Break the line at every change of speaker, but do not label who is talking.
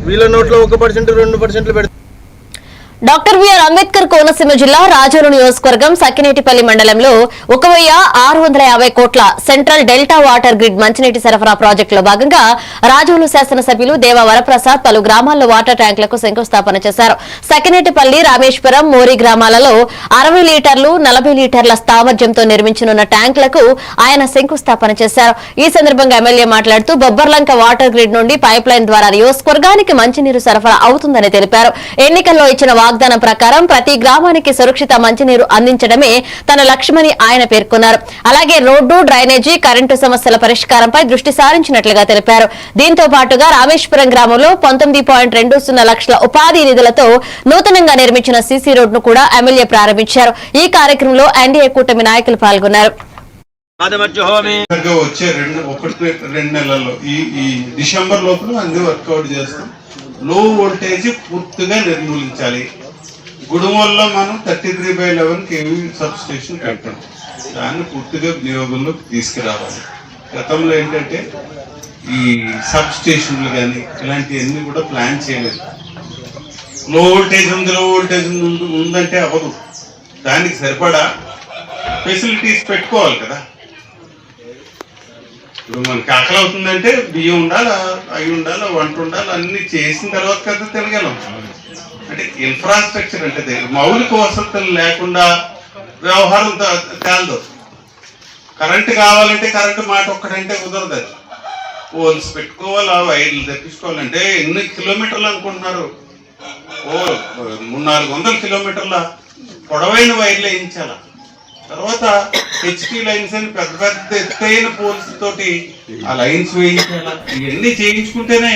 వీళ్ళ నోట్లో 1% 2% పెడతారు.
డాక్టర్ బిఆర్ అంబేద్కర్ కోనసీమ జిల్లా రాజోలు నియోజకవర్గం సక్కినేటిపల్లి మండలంలో 1650 కోట్ల సెంట్రల్ డెల్టా వాటర్ గ్రిడ్ మంచినీటి సరఫరా ప్రాజెక్టులో భాగంగా రాజోలు శాసనసభ్యులు దేవ వరప్రసాద్ పలు గ్రామాల్లో వాటర్ ట్యాంకులకు శంకుస్థాపన చేశారు. సక్కినేటిపల్లి, రామేశ్వరం, మోరి గ్రామాలలో 60 లీటర్లు, 40 లీటర్ల సామర్థ్యంతో నిర్మించనున్న ట్యాంకులకు ఆయన శంకుస్థాపన చేశారు. ఈ సందర్భంగా ఎమ్మెల్యే మాట్లాడుతూ బొబ్బర్లంక వాటర్ గ్రిడ్ నుండి పైప్ లైన్ ద్వారా నియోజకవర్గానికి మంచినీరు సరఫరా అవుతుందని తెలిపారు. ఎన్నికల్లో ఇచ్చిన వాగ్దానం ప్రకారం ప్రతి గ్రామానికి సురక్షిత మంచినీరు అందించడమే తన లక్ష్యమని ఆయన పేర్కొన్నారు. అలాగే రోడ్డు, డ్రైనేజీ, కరెంటు సమస్యల పరిష్కారంపై దృష్టి సారించినట్లుగా తెలిపారు. దీంతో పాటుగా రామేశ్వరం గ్రామంలో 19.20 లక్షల ఉపాధి నిధులతో నూతనంగా నిర్మించిన సీసీ రోడ్డును కూడా ఎమ్మెల్యే ప్రారంభించారు. ఈ కార్యక్రమంలో ఎన్డీఏ కూటమి నాయకులు పాల్గొన్నారు.
వచ్చే 1-2 నెలల్లో ఈ డిసెంబర్ లోపల అన్ని వర్కౌట్ చేస్తాం. లో వోల్టేజ్ పూర్తిగా నిర్మూలించాలి. గుడుమల్లో మనం 33/11 kV సబ్ స్టేషన్ కట్టాం. దాన్ని పూర్తిగా వినియోగంలోకి తీసుకురావాలి. గతంలో ఏంటంటే ఈ సబ్ స్టేషన్లు కానీ ఇలాంటివన్నీ కూడా ప్లాన్ చేయలేదు. లో వోల్టేజ్ ఉందంటే అవ్వదు. దానికి సరిపడా ఫెసిలిటీస్ పెట్టుకోవాలి కదా. ఇప్పుడు మనకి ఆకలి అవుతుందంటే బియ్యం ఉండాలి, అవి ఉండాలి, వంట ఉండాలి, అన్ని చేసిన తర్వాత కదా తినగలం. అంటే ఇన్ఫ్రాస్ట్రక్చర్ అంటే మౌలిక వసతులు లేకుండా వ్యవహారం తేలదు. కరెంటు కావాలంటే కరెంటు మాట ఒక్కడంటే కుదరదు. అది పోల్స్ పెట్టుకోవాలి, వైర్లు తెప్పించుకోవాలంటే ఎన్ని కిలోమీటర్లు అనుకుంటున్నారు? 300-400 కిలోమీటర్ల పొడవైన వైర్లు వేయించాల. తర్వాత హెచ్టీ లైన్స్ అని పెద్ద ఎత్తైన పోల్స్ తోటి ఆ లైన్స్ వేయించాలా. ఇవన్నీ చేయించుకుంటేనే